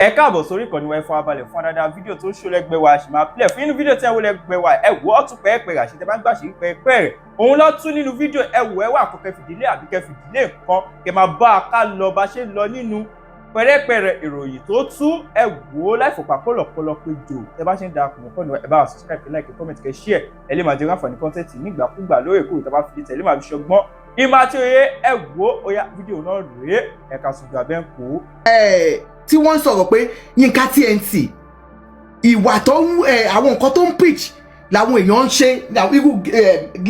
Ẹ káàbọ̀ sórí ìkànnì wa fún abalẹ̀ fún dáadáa fídíò tó ṣó lẹ́gbẹ̀ẹ́ wa ṣì máa play fún inú fídíò tí ẹ wo lẹ́gbẹ̀ẹ́ wa ẹ wò ó tún pẹ́ẹ́pẹ́ àṣẹ tẹ bá ń gbà ṣe pẹ́ẹ́pẹ́ rẹ̀ òun lọ tún nínú fídíò ẹ wò ẹ wà kó kẹ́ fìdílé àbí kẹ́ fìdílé nǹkan kẹ́ máa bá a ká lọ bá ṣe lọ nínú pẹ́ẹ́pẹ́rẹ́ ìròyìn tó tú ẹ wò ó láì fòpá pọ̀lọpọ̀lọ pé jò tẹ bá ṣe ń darapọ̀ mọ́ kọ́ni ẹ bá subscribe like comment kẹ́ share ẹ lè máa jẹ́ ráǹfààní kọ́ńtẹ́ǹtì nígbàkúgbà lóòrèkóòrè tá bá fi tẹ̀lé máa fi ṣọgbọ́n ìmọ̀ àti òye ẹ wò ó ó yá fídíò náà rèé ẹ̀ka ṣùgbọ́n abẹ́ ń kó. tí wọ́n ń sọ̀rọ̀ pé Yínká TNT ìwà tó ń àwọn nǹkan tó ń preach làwọn èèyàn ń ṣe irú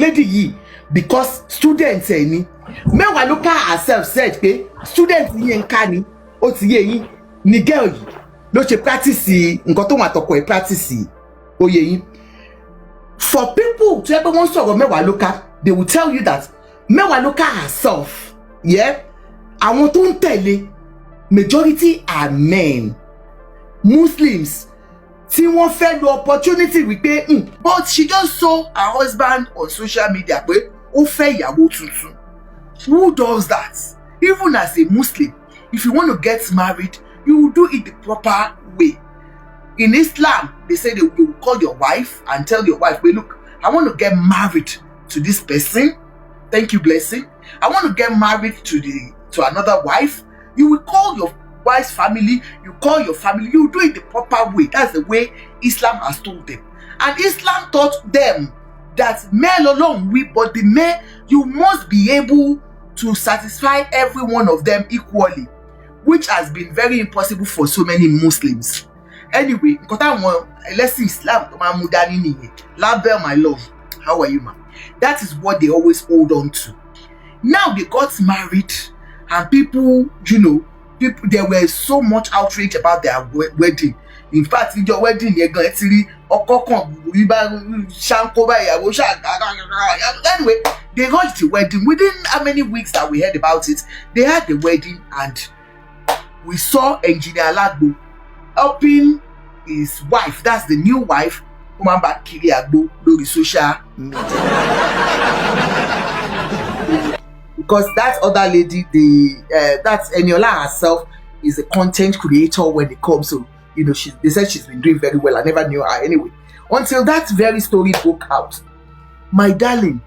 lady yìí because student ẹ̀ ni Mẹ́wàá ló ká herself said pé student Yínká ni ó ti yé yín ni girl yìí ló ṣe practice nǹkan tó wà tọkọ ẹ̀ practice ó yé yín for people tó yẹ pé wọ́n ń sọ̀rọ̀ Mẹ́wàá ló ká they will tell you that Mẹ́wàá ló ká herself àwọn tó ń tẹ̀lé majority are men Muslims tí wọ́n fẹ́ lo opportunity wípé but she just saw her husband on social media pé ó fẹ́ ìyàwó tuntun. Who does that? Even as a Muslim, if you want to get married, you will do it the proper way. In Islam, they say they will call your wife and tell your wife, "Hey, look, I want to get married to this person. Thank you, blessing. I want to get married to another wife." You will call your wife's family, you call your family, you do it the proper way. That's the way Islam has told them. And Islam taught them that male alone, but the male, you must be able to satisfy every one of them equally, which has been very impossible for so many Muslims. Anyway, lesson Islam, Label, my love, how are you, ma? That is what they always hold on to. Now they got married, and people, there were so much outrage about their wedding. In fact, in your wedding, you're going to see anyway, they rushed the wedding. Within how many weeks that we heard about it, they had the wedding, and we saw Engineer Alagbo helping his wife, that's the new wife, Umamba Kiriagbo, do the social media. Because that other lady, that's Eniola herself, is a content creator when it comes to, they said she's been doing very well. I never knew her anyway. Until that very story broke out. My darling,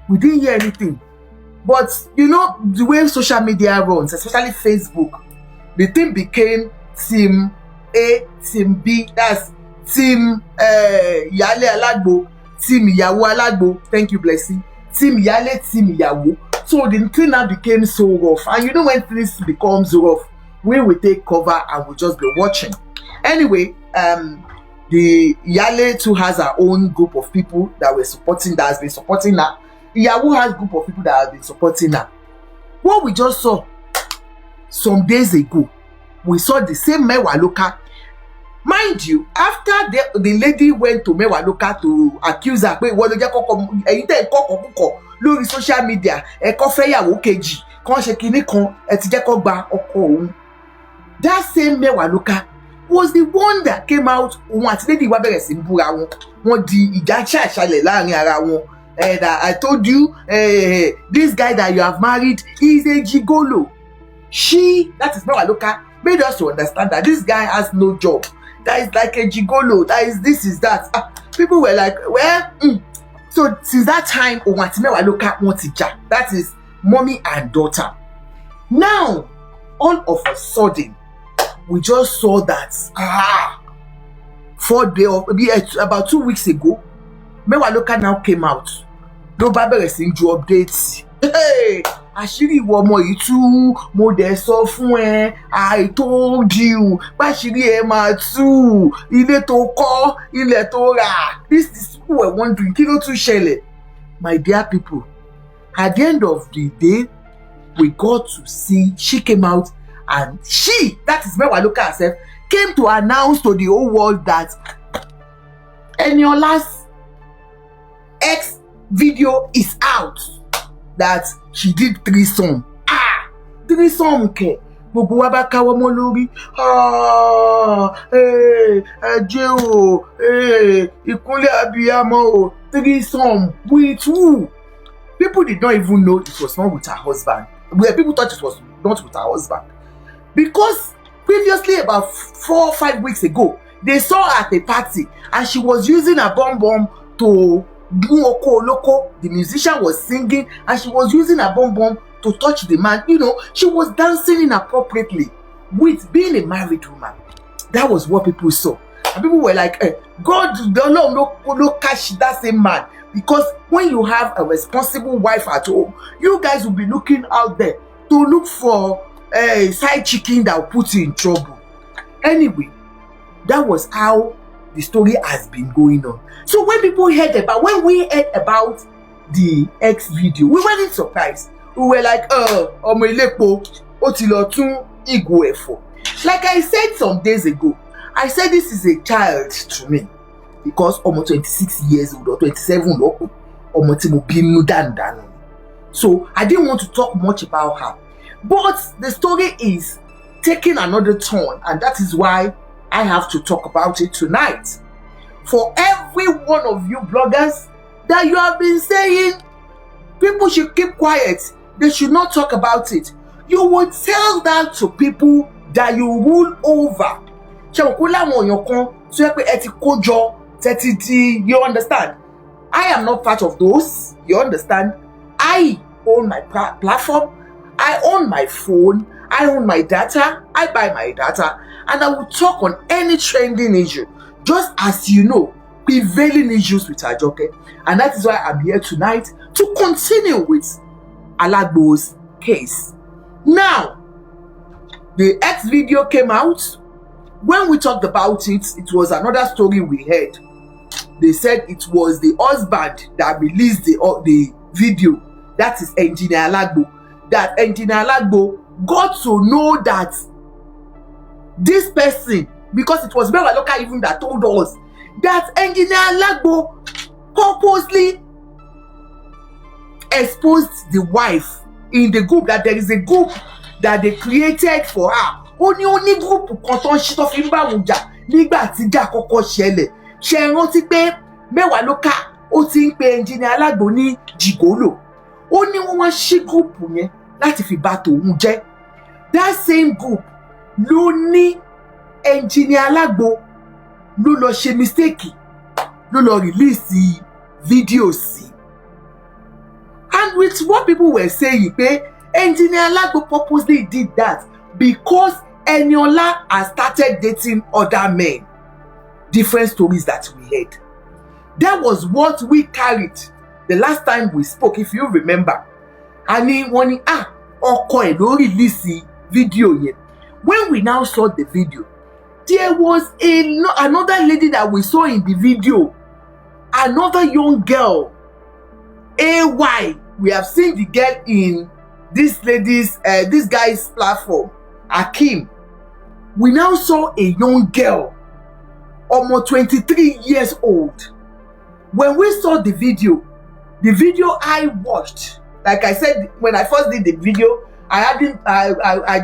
we didn't hear anything. But, the way social media runs, especially Facebook, the thing became Team A, Team B, that's Team Yale Alagbo, Team Iyawo Alagbo, thank you, blessing, Team Yale, Team Iyawo. So the thing now became so rough. And when things becomes rough, we will take cover and we'll just be watching. Anyway, the Yale too has her own group of people that has been supporting her. Iyawo has a group of people that have been supporting her. What we just saw some days ago, we saw the same Mẹ́wàá ló ká. Mind you, after the lady went to Mẹ́wàá ló ká to accuse her pé ìwọ ló jẹ́ kọ́kọ́ ẹ̀yin tẹ́ kọ́kọ́ lórí social media ẹ̀kọ́ fẹ́yàwó kejì kan ṣe kinní kan ẹ ti jẹ́ kó gba ọkọ òun. That same Mẹ́wàá ló ká was the one that came out òun àti lady wa bẹ̀rẹ̀ sí ń búra wọn di ìjà ṣàṣàlẹ̀ láàrin ara wọn. That I told you this guy that you have married is a gigolo. That is Mẹ́wàá ló ká, made us to understand that this guy has no job. That is like a gigolo. This is that. People were like, well, So since that time, Mẹ́wàá ló ká wọ́n ti jà. That is mommy and daughter. Now, all of a sudden, we just saw that about 2 weeks ago, Mẹ́wàá ló ká now came out. Ló bá bẹ̀rẹ̀ sí ju updates. Àṣírí ìwọ ọmọ yìí tú, mo dẹ̀ sọ fún ẹ, I told you, báṣírí ẹ máa tú, ilé tó kọ́, ilẹ̀ tó rà. These people were wondering, kí ló tún ṣẹlẹ̀? My dear people, at the end of the day, we got to see, she came out and that is Mẹ́wàá ló ká herself, came to announce to the whole world that Eniola's ex video is out. That she did threesome. Threesome ke. Gbogbo wa bá káwọ́ mọ́ lórí. Ẹjẹ́ o, ìkúnlẹ̀ abiyamọ o. Threesome with who? People did not even know it was not with her husband. People thought it was not with her husband. Because Previously, about 4 or 5 weeks ago, they saw her at a party and she was using a bomb to do oko oloko. The musician was singing and she was using a bomb to touch the man. You know, she was dancing inappropriately with being a married woman. That was what people saw. And people were like, God, no catch that same man. Because when you have a responsible wife at home, you guys will be looking out there to look for a side chicken that will put you in trouble. Anyway, that was how the story has been going on. So when we heard about the X video, we weren't surprised. We were like, like I said some days ago, I said this is a child to me because almost 26 years old or 27 so I didn't want to talk much about her. But the story is taking another turn, and that is why I have to talk about it tonight. For every one of you bloggers that you have been saying people should keep quiet, they should not talk about it, you would tell that to people that you rule over. You understand? I am not part of those. You understand? I own my platform. I own my phone. I own my data. I buy my data. And I will talk on any trending issue. Just as you know, prevailing issues with Ajoke. And that is why I'm here tonight to continue with Alagbo's case. Now, the X video came out. When we talked about it, it was another story we heard. They said it was the husband that released the video. That is Engineer Alagbo. That Engineer Alagbo got to know that this person, because it was Mera Loka even that told us that Engineer Alagbo purposely exposed the wife in the group, that there is a group that they created for her. Only group kan tó ń ṣí tó fi ń bá wọn jà nígbà tí ìjà kọ́kọ́ ṣẹlẹ̀. Ṣé ẹ rántí pé Mera Loka ó ti ń pe Engineer Alagbo ní jìgólò. Ó ní wọ́n wá ṣí group yẹn láti fi bà tòun jẹ́. That same group ló ní Engineer Alagbo ló lọ ṣe mistake, ló lọ release video sí. And with what people were saying, Engineer Alagbo purposely did that because Eniola has started dating other men. Different stories that we heard. That was what we carried the last time we spoke, if you remember. Ani wọ́n ní ọkọ ẹ̀ ló release video yẹn. When we now saw the video, there was another lady that we saw in the video. Another young girl. AY. We have seen the girl in this guy's platform, Akim. We now saw a young girl, almost 23 years old. When we saw the video I watched, like I said, when I first did the video, I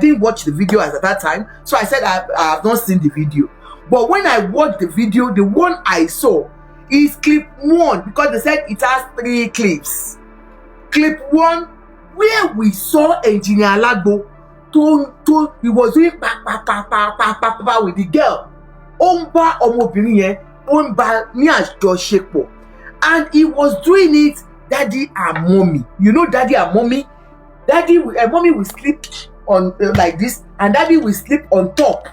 didn't watch the video at that time, so I said I have not seen the video. But when I watched the video, the one I saw is clip 1, because they said it has 3 clips. Clip 1, where we saw Engineer Alagbo, he was doing pa with the girl. Omba ọmọbìnrin yẹn, omba ní àjọṣepọ̀. And he was doing it daddy and mommy. You know daddy and mommy? Mommy will sleep on like this, and daddy will sleep on top.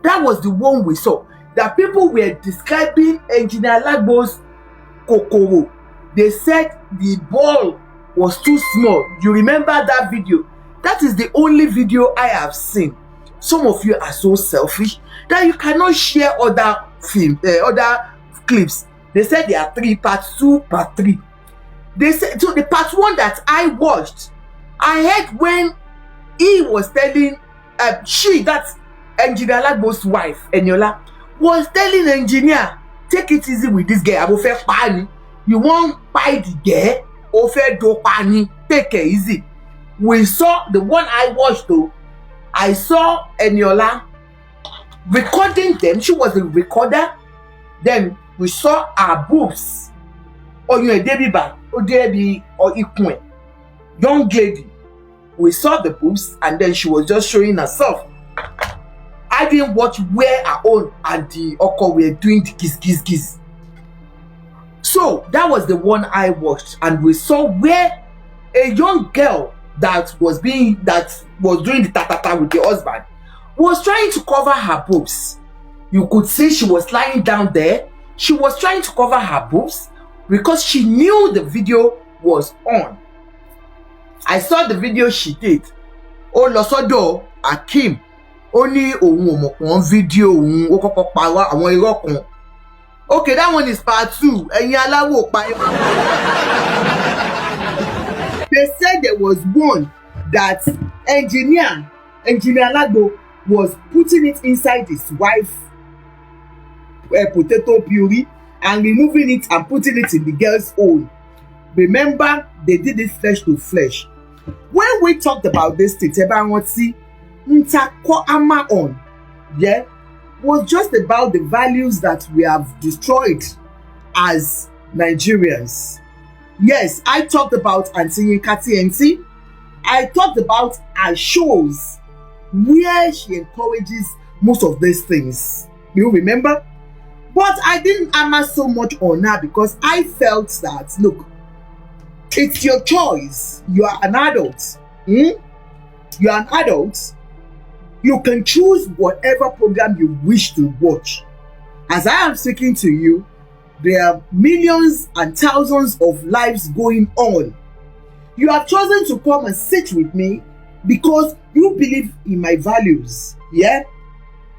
That was the one we saw. That people were describing Engineer Alagbo's kokoro. They said the ball was too small. You remember that video? That is the only video I have seen. Some of you are so selfish that you cannot share other clips. They said there are 3 parts, 2 part 3. They said, so the part 1 that I watched, I heard when he was telling that's Engineer Alagbo's wife, Eniola, was telling Engineer, take it easy with this girl. You won't buy the girl. Take it easy. We saw the one I watched though. I saw Eniola recording them. She was a recorder. Then we saw her boobs. Or you a baby bag, or Debbie, or Ikwe, young lady. we saw the boobs, and then she was just showing herself. I didn't watch where her own and the Oko were doing the kiss. So that was the one I watched, and we saw where a young girl that was doing the ta-ta-ta with the husband was trying to cover her boobs. You could see she was lying down there. She was trying to cover her boobs because she knew the video was on. I saw the video she did. Oh, lọ́sọ́dọ̀ Akeem. Ó ní òun ò mọ̀ pọ́n fídíò òun ó kọ́kọ́ pa wá àwọn irọ́ kan. Okay, that one is part 2. Ẹ̀yin aláwọ̀ pa irọ́. They said there was one that engineer Alagbo was putting it inside his wife's potato puree and removing it and putting it in the girl's own. Remember, they did it flesh to flesh. When we talked about this thing, was just about the values that we have destroyed as Nigerians. Yes, I talked about Aunty Yinka TNT. I talked about her shows where she encourages most of these things. You remember? But I didn't hammer so much on her because I felt that, look, it's your choice. You are an adult. You are an adult. You can choose whatever program you wish to watch. As I am speaking to you, there are millions and thousands of lives going on. You have chosen to come and sit with me because you believe in my values. Yeah?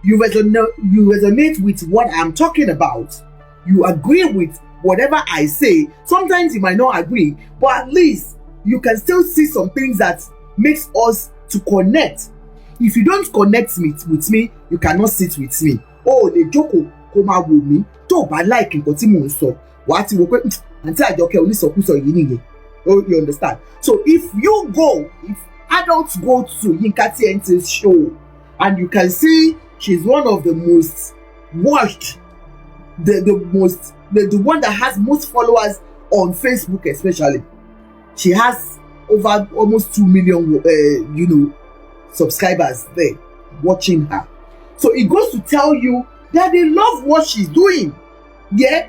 You resonate with what I'm talking about. You agree with whatever I say. Sometimes you might not agree, but at least you can still see some things that makes us to connect. If you don't connect with me, you cannot sit with me. Oh, le joko kó máa wò mí tó bá like nǹkan tí mò ń sọ. Wàá ti wò pé àǹtí Àjọkẹ́ onísọkúsọ yìí nìyẹn. Oh, you understand? So if adults go to Yinka TNT's show and you can see she's one of the most watched, the one that has most followers on Facebook especially. She has over almost 2 million subscribers there watching her. So it goes to tell you that they love what she's doing. Yeah,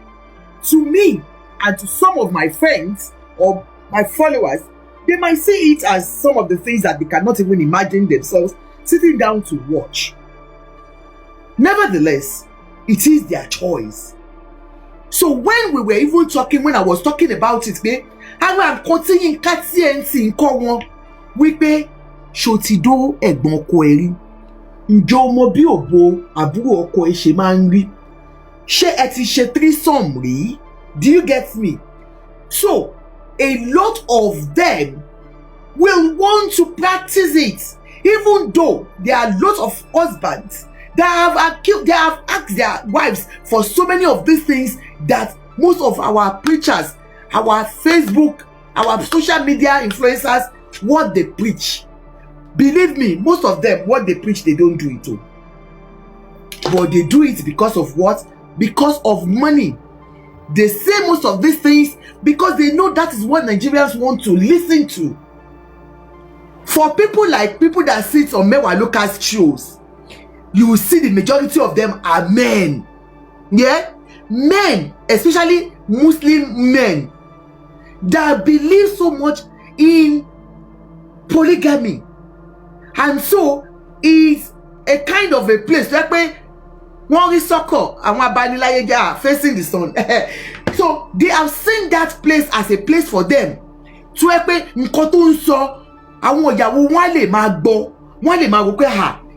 to me and to some of my friends or my followers, they might see it as some of the things that they cannot even imagine themselves sitting down to watch. Nevertheless, it is their choice. So when I was talking about it, I'm continuing Yinka TNT wípé ṣó ti dó ẹ̀gbọ́n ọkọ ẹ rí? Ǹjẹ́ o mọ bí òbó àbúrò ọkọ ẹ ṣe máa ń rí? Ṣé ẹ ti ṣe threesome rí? Do you get me? So, a lot of them will want to practice it, even though there are lots of husbands that have asked their wives for so many of these things that most of our preachers, our Facebook, our social media influencers, what they preach. Believe me, most of them, what they preach, they don't do it too. But they do it because of what? Because of money. They say most of these things because they know that is what Nigerians want to listen to. For people that sit on Mewa Lucas shows, you will see the majority of them are men. Yeah? Men, especially Muslim men, that believe so much in polygamy. And so it's a kind of a place like where one is soccer and one banilaye facing the sun. So they have seen that place as a place for them. To nǹkan tó ń sọ àwọn ìyàwó wọn lè máa gbọ́, wọn lè máa wò pé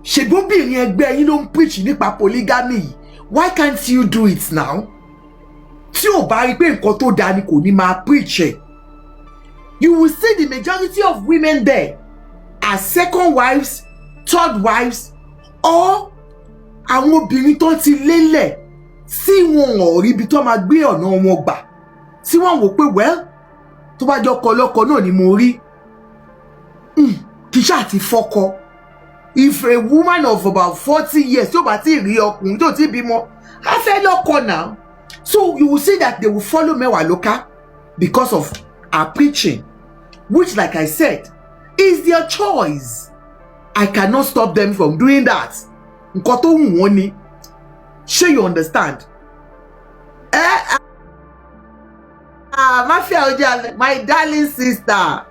ṣèbóbìnrin ẹgbẹ́ yín ló ń preach nípa polygamy. Why can't you do it now? Tí ò bá rí pé nǹkan tó dáa ni kò ní máa preach ẹ̀. You will see the majority of women there as second wives, third wives, or àwọn obìnrin tó ti lélẹ̀ sí wọn ò rí ibi tó máa gbé ọ̀nà wọn gbà. Tí wọ́n wò pé well, tó bá jọ kọlọ́kọ náà ni mo rí. Kì í ṣáà ti fọ́kọ. If a woman of about 40 years tó bá ti rí ọkùnrin tó ti bímọ, á fẹ́ lọ́kọ now. So you will see that they will follow Mewa Loka because of our preaching, which, like I said, It's their choice. I cannot stop them from doing that. Nǹkan tó wù wọ́n ni. Sure you understand? Mafia Oja, my darling sister.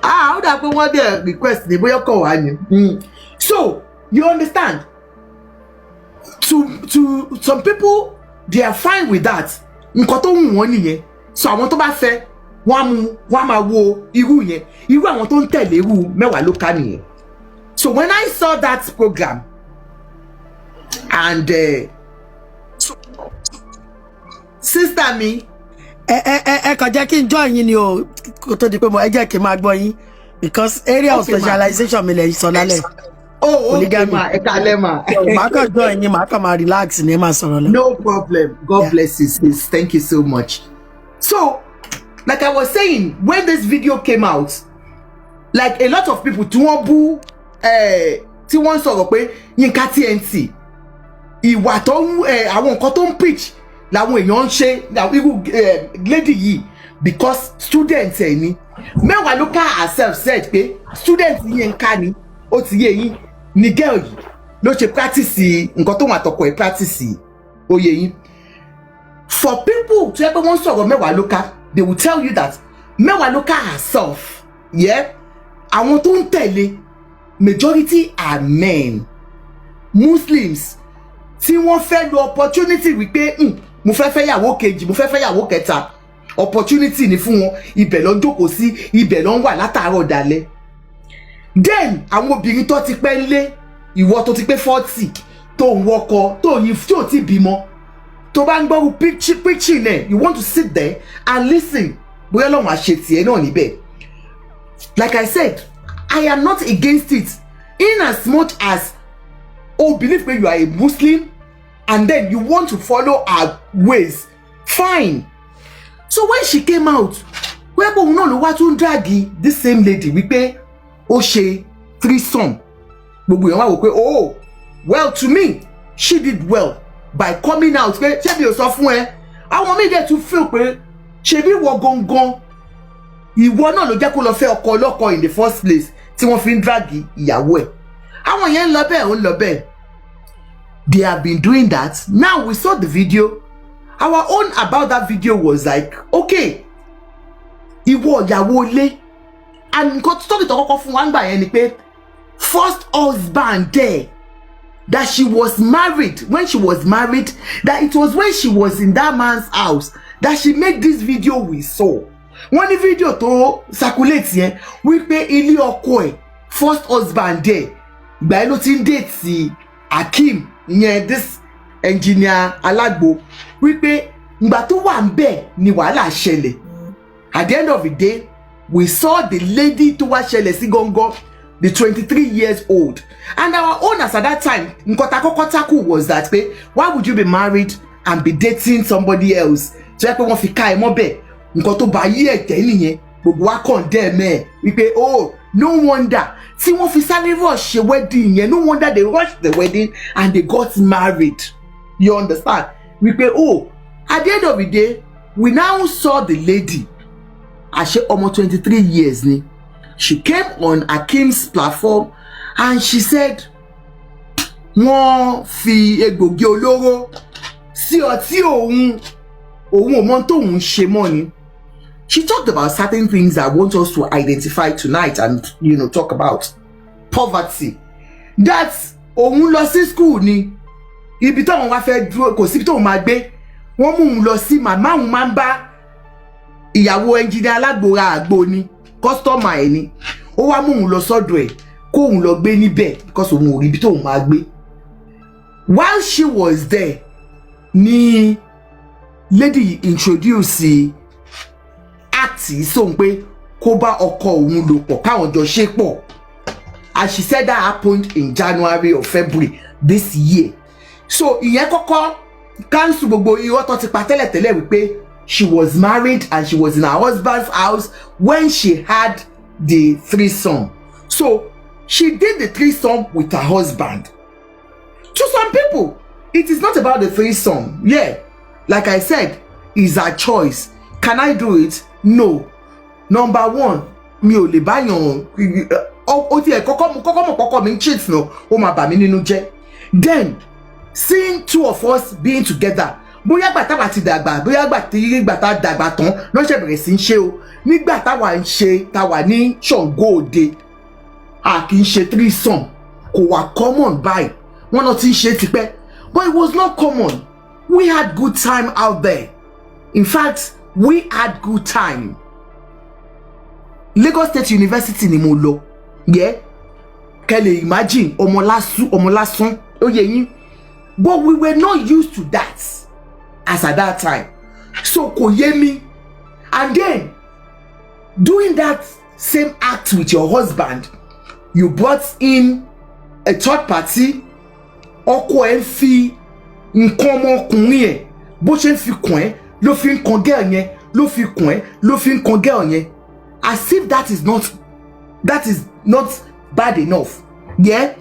How that we want the request the boy call one. So you understand? To some people, they are fine with that. Nǹkan tó wù wọ́n nìyẹn. So àwọn tó bá fẹ́ wọ́n máa wo irú yẹn. Irú àwọn tó ń tẹ̀lé irú mẹ́wàá ló ká nìyẹn. So when I saw that program and sister me, kàn jẹ́ kí n join yín ni o kó tó di pé mo ẹ jẹ́ kí n máa gbọ́ yín because area of specialization mi lè sọ lálẹ́. Oh, okay, ma. Màá kàn join yín, màá kàn máa relax ní máa sọ̀rọ̀ lọ. No problem. God bless you, sis. Thank you so much. So, like I was saying, when this video came out, like a lot of people, tí wọ́n sọ̀rọ̀ pé Yinka TNT, ìwà tó àwọn nǹkan tó ń preach làwọn èèyàn ń ṣe irú lady yìí because students ẹ̀ ni. Mẹ́wàá ló ká herself said pé student Yinka ni ó ti yé yín ni girl yìí ló ṣe practice nǹkan tó wà tọkọ ẹ̀ practice ó yé yín. For people tó yẹ pé wọ́n sọ̀rọ̀ Mẹ́wàá ló ká, they will tell you that Mẹ́wàá ló ká herself, yeah, àwọn tó ń tẹ̀lé majority are men, Muslims tí wọ́n fẹ́ lo opportunity wípé mo fẹ́ fẹ́ yàwó kejì, mo fẹ́ fẹ́ yàwó kẹta, opportunity ni fún wọn, ibẹ̀ ló ń jókòó sí, ibẹ̀ ló ń wà látàárọ̀ dalẹ́. Then àwọn obìnrin tó ti pẹ́ lé, ìwọ tó ti pé 40 tó ń wọkọ tó yìí tí ò tí bímọ, tó bá ń gbọ́rú preaching ẹ̀, you want to sit there and listen, bóyá lọ́wọ́ àṣetì ẹ̀ náà níbẹ̀. Like I said, I am not against it in as much as believe when you are a Muslim and then you want to follow her ways, fine. So when she came out, where òun náà ló wá tún dragi this same lady wípé ó ṣe threesome, gbogbo èèyàn wá wò pé oh well, to me she did well by coming out pé ṣé bí o sọ fún ẹ, àwọn míì dẹ̀ tún feel pé ṣebí wọ gangan ìwọ náà ló jẹ́ kó lọ fẹ́ ọkọ ọlọ́kọ in the first place tí wọ́n fi ń dragi ìyàwó ẹ̀. Àwọn yẹn ń lọ bẹ́ẹ̀ ó ń lọ bẹ́ẹ̀. They have been doing that. Now we saw the video. Our own about that video was like, okay, ìwọ ìyàwó ilé, and nǹkan tó tọ́kì tọ́kọ́kọ́ fún wa ń gbà yẹn ni pé first husband there, that she was married, when she was married, that it was when she was in that man's house that she made this video we saw. Wọ́n ní video tó circulate yẹn wípé ilé ọkọ ẹ̀ first husband there, ìgbà yẹn ló ti ń date Hakeem, ìyẹn this engineer Alagbo, wípé ìgbà tó wà ń bẹ̀ ni wàhálà ṣẹlẹ̀. At the end of the day, we saw the lady tó wá ṣẹlẹ̀ sí gangan, the 23 years old. And our owners at that time, nǹkan tá kọ́kọ́ tackle was that pé why would you be married and be dating somebody else? Tó yẹ pé wọ́n fi ká ẹ mọ́bẹ̀, nǹkan tó bá yí ẹ̀jẹ̀ nìyẹn, gbogbo wa condemn ẹ̀ wípé oh no wonder tí wọ́n fi sáré rush wedding yẹn, no wonder they rushed the wedding and they got married. You understand? Wípé oh at the end of the day, we now saw the lady, àṣẹ ọmọ 23 years ni. She came on Hakim's platform and she said wọ́n fi egbògi olóró sí ọtí òun ò mọ tóun ṣe mọ́ ni. She talked about certain things I want us to identify tonight and talk about. Poverty. That òun lọ sí school ni, ibi tóun wá fẹ́ dúró kò síbi tóun máa gbé, wọ́n mú òun lọ sí màmá òun máa ń bá ìyàwó engineer Alagbo ra àgbo ni, customer ẹ̀ ni, ó wá mú òun lọ sọ́dọ̀ ẹ̀ kó òun lọ gbé níbẹ̀ because òun ò rí ibi tóun máa gbé. While she was there ni lady introduce àti sóhun pé kó bá ọkọ òun lò pọ̀ káwọn jọ ṣe pọ̀, and she said that happened in January or February this year. So ìyẹn kọ́kọ́ cancel gbogbo irọ́ tó ti pa tẹ́lẹ̀tẹ́lẹ̀ wípé she was married and she was in her husband's house when she had the threesome. So she did the threesome with her husband. To some people, it is not about the threesome. Yeah, like I said, it's her choice. Can I do it? No. Number one, mi ò lè báyàn ó ti ẹ̀ kọ́kọ́ mọ̀ kọ́kọ́ mi cheat no ó máa bà mí nínú jẹ́. Then seeing two of us being together, bóyá gbà táwa ti dàgbà, bóyá gbà tá dàgbà tán lọ́sẹ̀ bẹ̀rẹ̀ sí ń ṣe o. Nígbà táwa ń ṣe, táwa ní Ṣàngó Òde, a kì í ṣe threesome, kò wà common báyìí. Wọ́n náà ti ń ṣe tipẹ́, but it was not common. We had good time out there. In fact, we had good time. Lagos State University ni mo lọ. Yeah, can you imagine ọmọ lásán ó yé yín. But we were not used to that as at that time. So kò yé mi. And then doing that same act with your husband, you brought in a third party. Ọkọ ẹ̀ ń fi nǹkan ọmọkùnrin ẹ̀ bó ṣe ń fi kàn ẹ́ ló fi ń kan girl yẹn, ló fi kàn ẹ́ ló fi ń kan girl yẹn. As if that is not bad enough. Yeah,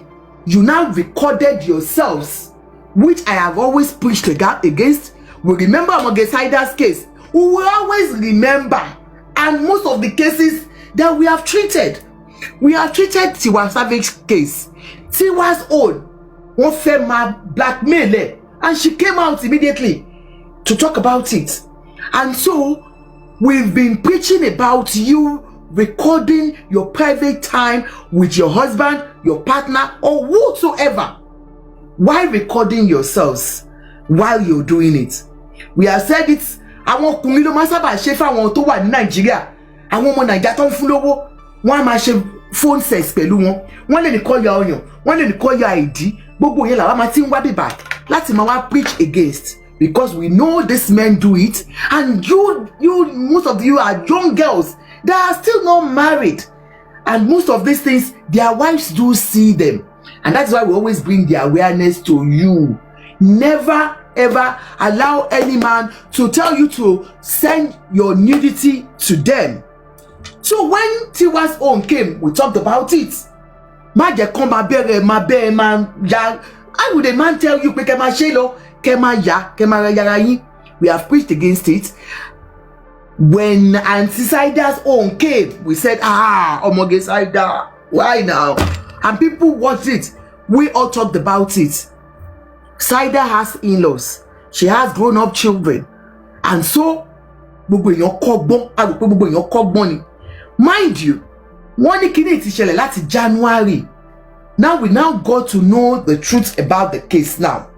you now recorded yourselves, which I have always preached against. We remember Omoge Saida's case. We will always remember, and most of the cases that we have treated Tiwa Savage's case. Tiwa's own, wọ́n fẹ́ máa blackmail her, and she came out immediately to talk about it. And so we've been preaching about you recording your private time with your husband, your partner, or whatsoever. Why recording yourselves while you're doing it? We have said it. Àwọn ọkùnrin ló máa sábà ṣe fáwọn tó wà ní Nàìjíríà. Àwọn ọmọ Nàìjíríà tó ń fún lówó, wọ́n á máa ṣe phone sex pẹ̀lú wọn. Wọ́n lè ní kọ́ ya ọyàn, wọ́n lè ní kọ́ ya ìdí. Gbogbo yẹn làwọn máa ti ń wá bíbà láti máa wá preach against. Because we know these men do it, and you most of you are young girls that are still not married, and most of these things their wives do see them, and that's why we always bring the awareness to you. Never ever allow any man to tell you to send your nudity to them. So when Tiwa's own came, we talked about it. Má jẹ́ kán máa bẹ̀rẹ̀ máa ya. How would a man tell you pé kẹ́ máa ṣe lọ? We have preached against it. When Auntie Saida's own came, we said, Omoge Saida, why now? And people watched it. We all talked about it. Saida has in-laws. She has grown-up children. And so, gbogbo èèyàn kọ́gbọ́n ni. Mind you, wọ́n ní kíní ti ṣẹlẹ̀ láti January. Now we got to know the truth about the case now.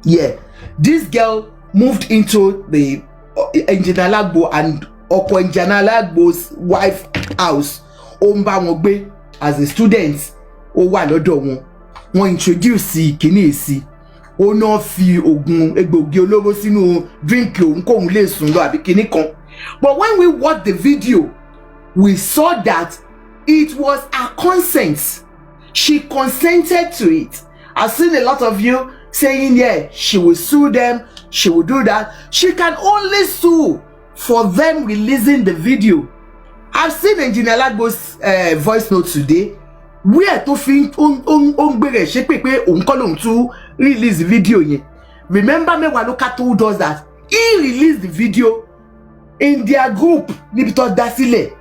Yeah, this girl moved into the Engineer Alagbo and Oko Engineer Alagbo's wife house. Ó ń bá wọn gbé as a student. Ó wà lọ́dọ̀ wọn. Wọ́n introduce kíní sí. Ó náà fi oògùn egbògi olóró sínú drink òun kóun lè sùn lọ àbí kíní kan. But when we watched the video, we saw that it was her consent. She consented to it. I've seen a lot of you saying, yeah, she will sue them, she will do that. She can only sue for them releasing the video. I've seen Engineer Alagbo's voice note today, where to fi gbere ṣe pé òun kọ́ lòun tún release the video yẹn. Remember Mewaloka told us that he released the video in their group níbi tó dá sílẹ̀.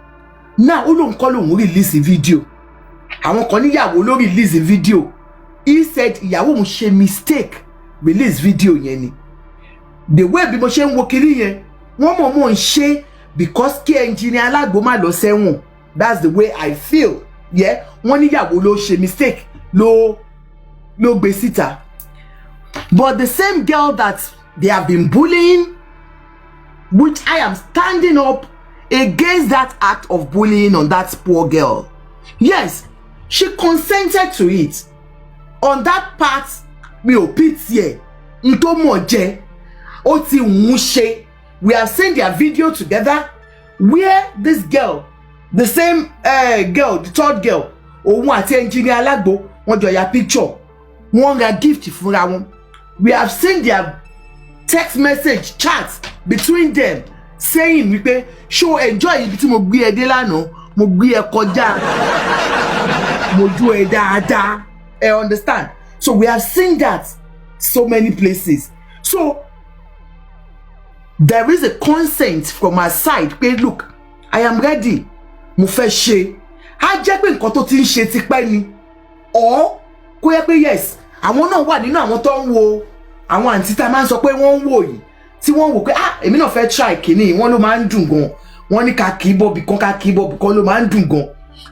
Now ó lòun kọ́ lòun release the video. Àwọn kan níyàwó ló release the video. He said ìyàwó òun ṣe mistake release video yẹn ni. The way bí mo ṣe ń wo kiri yẹn, wọ́n mọ̀ ń ṣe because kí Engineer Alagbo má lọ sẹ́wọ̀n. That's the way I feel. Yeah, wọ́n níyàwó ló ṣe mistake ló gbé síta. But the same girl that they have been bullying, which I am standing up against that act of bullying on that poor girl. Yes, she consented to it. On that part, mi ò pity ẹ. Nto mo jẹ, ó ti ń ṣe. We have seen their video together where this girl, the same girl, the third girl, òun àti Engineer Alagbo, wọ́n jọ ya picture. Wọ́n ra gift fúnra wọn. We have seen their text message chat between them saying wípé show enjoy ibi tí mo gbé ẹ dé lánàá, mo gbé ẹ kọjá, mo jó ẹ dáadáa. Understand? So we have seen that so many places. So there is a consent from her side. Hey, look, I am ready. mo fẹ́ ṣe, á jẹ́ pé nǹkan tó ti ń ṣe tipẹ́ ni, or kó yẹ pé yes àwọn náà wà nínú àwọn tó ń wo àwọn àǹtí tá a máa ń sọ pé wọ́n ń wò yìí tí wọ́n wò pé èmi náà fẹ́ try kìíní wọ́n ló máa ń dùn gan, wọ́n ní ká kì í bọ̀ bìkan ló máa ń dùn gan.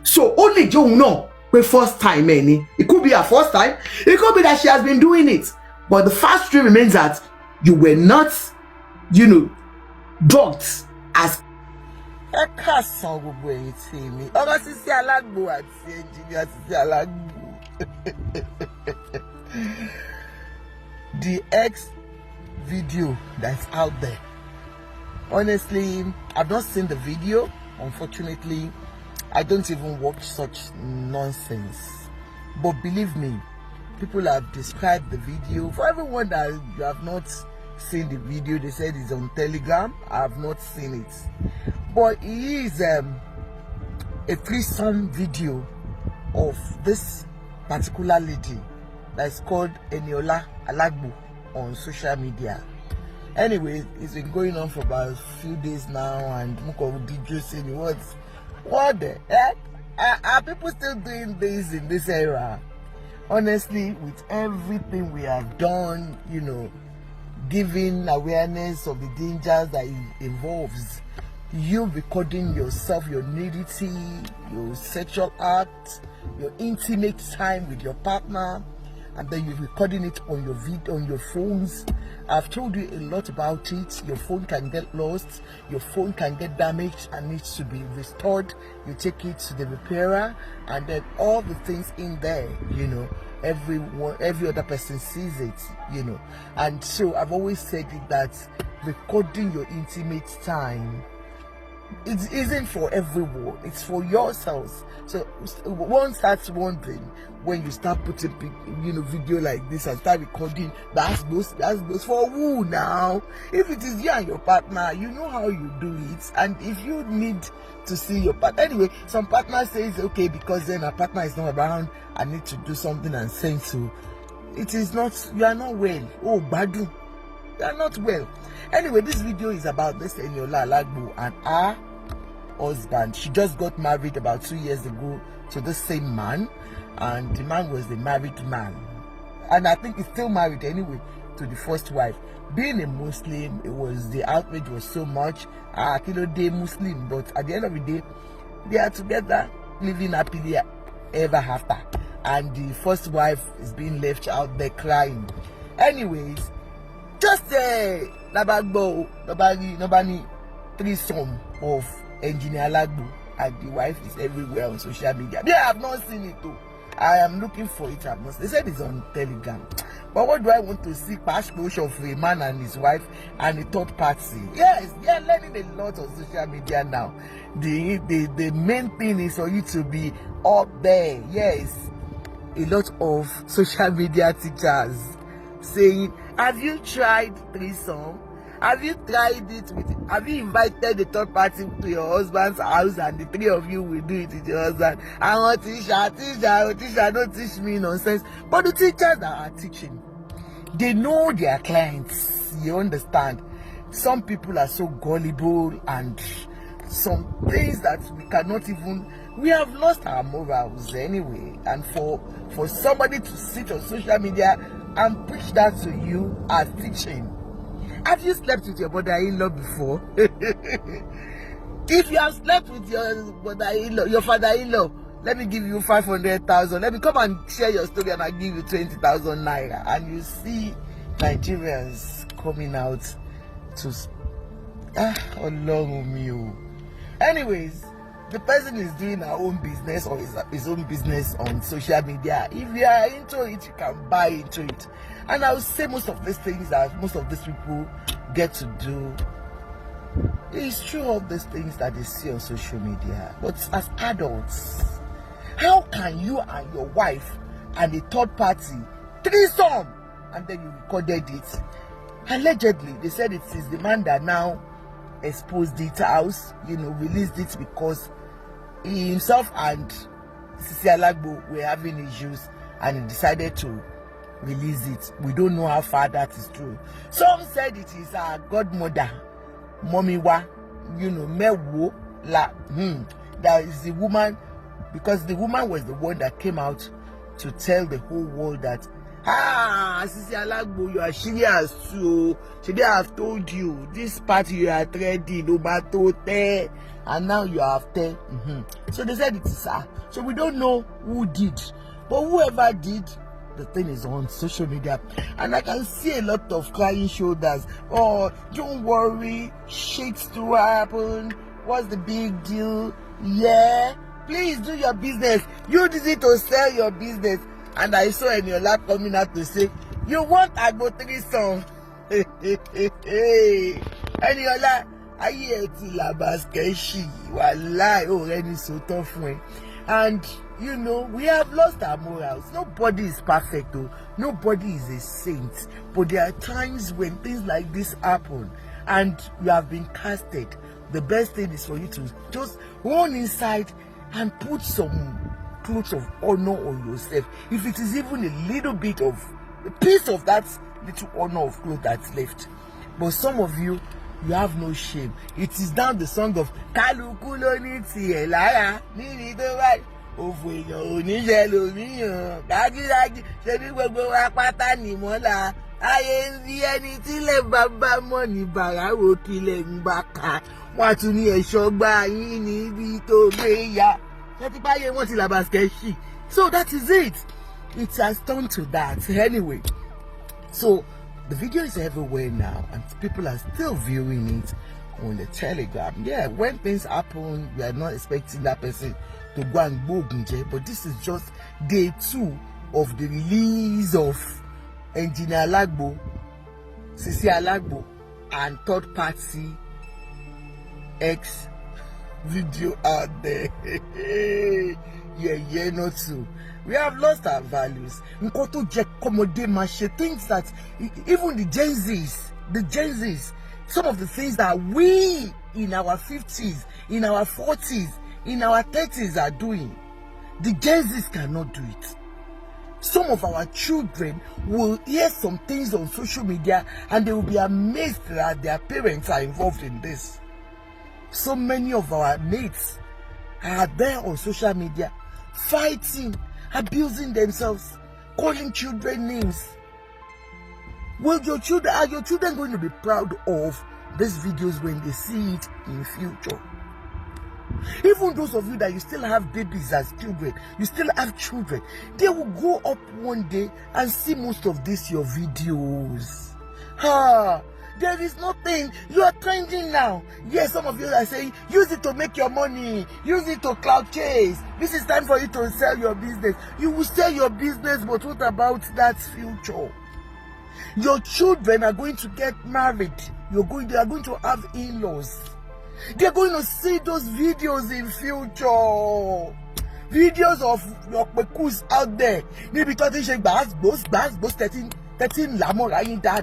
So ó lè jẹ́ òun náà pé first time ẹ̀ ni, it could be her first time, it could be that she has been doing it, but the fact still remains that you were not, you know, drugged as. Ẹ káàsán gbogbo ẹ̀yin tí mi ọmọ Sisi Alagbo àti engineer Sisi Alagbo. The X video that's out there, honestly I've not seen the video. Unfortunately I don't even watch such nonsense, but believe me, people have described the video. For everyone that you have not seen the video, they said it's on Telegram. I have not seen it, but it is a threesome video of this particular lady that's called Ile Alagbo on social media. Anyway, it's been going on for about a few days now, and Muko DJ saying what the heck? Are people still doing this in this era? Honestly, with everything we have done, you know, giving awareness of the dangers that it involves, you recording yourself, your nudity, your sexual act, your intimate time with your partner, and then you're recording it on your video, on your phones. I've told you a lot about it. Your phone can get lost, your phone can get damaged and needs to be restored. You take it to the repairer, and then all the things in there, you know, every other person sees it, you know. And so I've always said it, that recording your intimate time, it isn't for everyone, it's for yourselves. So one starts wondering, when you start putting video like this and start recording, that's those for who now? If it is you and your partner, you know how you do it. And if you need to see your partner, anyway, some partner says, okay, because then our partner is not around, I need to do something and send to. It is not, you are not well. Oh, Badu, you are not well. Anyway, this video is about this Ile Alagbo and her husband. She just got married about 2 years ago to the same man, and the man was the married man, and I think he's still married anyway to the first wife. Being a Muslim, the outrage was so much. They Muslim, but at the end of the day, they are together, living happily ever after, and the first wife is being left out there crying. Anyways, just nobody threesome of Engineer Alagbo, and the wife is everywhere on social media. Yeah, I have not seen it too. I am looking for it. They said it's on Telegram. But what do I want to see? Passport of a man and his wife and a third party. Yes, they are learning a lot on social media now. The main thing is for you to be up there. Yes, a lot of social media teachers saying, have you tried threesome? Have you tried it have you invited the third party to your husband's house and the three of you will do it with your husband? I want teacher, don't teach me nonsense. But the teachers that are teaching, they know their clients. You understand? Some people are so gullible, and some things that we have lost our morals anyway. And for somebody to sit on social media and preach that to you as teaching. Have you slept with your mother-in-law before? If you have slept with your mother-in-law, your father-in-law, let me give you 500,000. Let me come and share your story, and I give you 20,000 naira. And you see Nigerians coming out to Ọlọ́run mi o. Anyways, the person is doing her own business or his own business on social media. If you are into it, you can buy into it. And I would say most of these things that most of these people get to do, it's true of these things that they see on social media. But as adults, how can you and your wife and a third party threesome, and then you recorded it? Allegedly, they said it is the man that now exposed it out, released it because he himself and Sisi Alagbo were having issues, and he decided to release it. We don't know how far that is true. Some said it is our godmother, Momiwa, Mewo, that is the woman, because the woman was the one that came out to tell the whole world that, Sisi Alagbo, you are serious too. Today I have told you, this party you are trading, no matter 10, and now you have 10. So they said it is her. So we don't know who did, but whoever did, the thing is on social media, and I can see a lot of crying shoulders. Oh, don't worry, shit's to happen. What's the big deal? Yeah, please do your business. You did it to sell your business. And I saw Eniola coming out to say, you want Agbo 3 song? Eniola, ayé ti labaskeshi, wallahi already so tough way. And you know, we have lost our morals. Nobody is perfect though. Nobody is a saint. But there are times when things like this happen and you have been casted. The best thing is for you to just run inside and put some clothes of honor on yourself. If it is even a little bit of a piece of that little honor of clothes that's left. But some of you have no shame. It is now the song of Kaluku lo ni tiẹ̀ lára níbi tó báyìí. Òfò èèyàn ò ní ṣe lòmíyàn. Dájúdájú ṣe bí gbogbo wa pátá nìmọ́lá. Ayé ń bí ẹni tílẹ̀ bàbá mọ̀ ní bàrà wo kílẹ̀ ń bá ka. Wọ́n á tún ní ẹ̀ṣọ́ gbá yín níbi tó gbé ya. So that is it. It has turned to that. Anyway, so the video is everywhere now and people are still viewing it on the Telegram. Yeah, when things happen, we are not expecting that person to go and bogunje, but this is just day 2 of the release of Engineer Alagbo, Sisi Alagbo, and third party X video out there. Yeah, not so. We have lost our values. Things that even the Gen Zs, some of the things that we in our 50s, in our 40s, in our 30s are doing, the Gen Zs cannot do it. Some of our children will hear some things on social media and they will be amazed that their parents are involved in this. So many of our mates are there on social media fighting, abusing themselves, calling children names. Well, are your children going to be proud of these videos when they see it in future? Even those of you that you still have babies as children, you still have children, they will grow up one day and see most of these your videos. There is nothing. You are trending now. Yes, some of you are saying, use it to make your money. Use it to cloud chase. This is time for you to sell your business. You will sell your business, but what about that future? Your children are going to get married. They are going to have in-laws. They are going to see those videos in future. Videos of your pekus out there. Maybe 13 lamorayin da.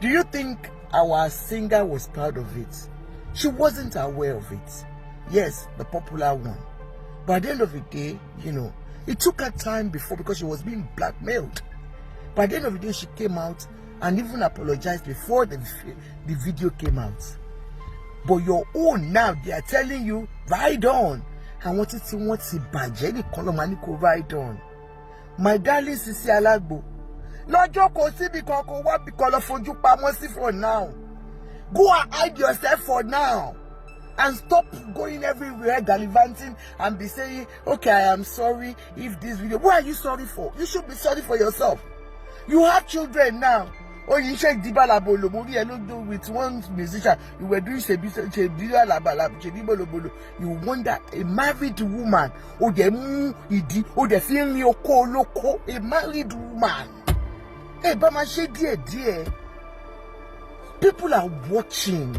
Do you think our singer was proud of it? She wasn't aware of it. Yes, the popular one. But at the end of the day, you know, it took her time because she was being blackmailed. But at the end of the day, she came out and even apologized before the video came out. But your own now, they are telling you, ride on. I wanted to budget the colomanico ride on. My darling Sisi Alagbo. Lọ́jọ́ kò síbi kan kò wá bí kan lọ fojú pamọ́ sí for now. Go and hide yourself for now. And stop going everywhere gallivanting and be saying, okay, I am sorry if this video. What are you sorry for? You should be sorry for yourself. You have children now. Oh, you check Dibala Bolo. Movie I looked with one musician. You were doing Dibala Bolo. You wonder a married woman. Oh, they feel loco. A married woman. Hey, but my dear. People are watching.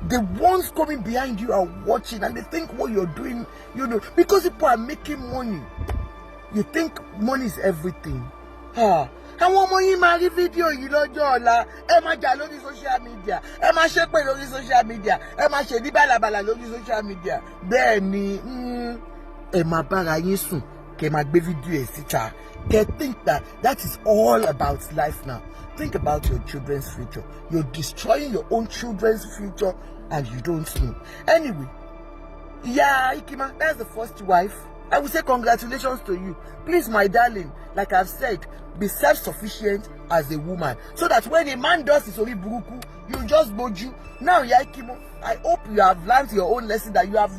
The ones coming behind you are watching and they think what you're doing, you know, because people are making money. You think money is everything. Àwọn ọmọ yín máa rí fídíò yìí lọ́jọ́ ọ̀la, ẹ máa jà lórí social media, ẹ máa ṣépè lórí social media, ẹ máa ṣe ní bàlàbàlà lórí social media. Bẹ́ẹ̀ ni ẹ máa bára yín sùn, kẹ́ máa gbé fídíò ẹ̀ síta. Kẹ́ think that is all about life now. Think about your children's future. You're destroying your own children's future and you don't know. Anyway, Yeah, Ikima, that's the first wife. I will say congratulations to you. Please, my darling, like I've said, be self-sufficient as a woman, so that when a man does his ori buruku, you just boju. Now, Ikimo, I hope you have learned your own lesson, that you have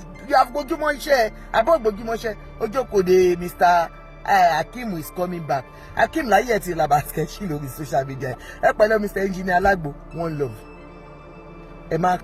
boju monche. I bought boju monche. Ojoko de Mr. Hakim is coming back. Hakim la yet in about sketching on social media. Mr. Engineer Alagbo, one love. Emma.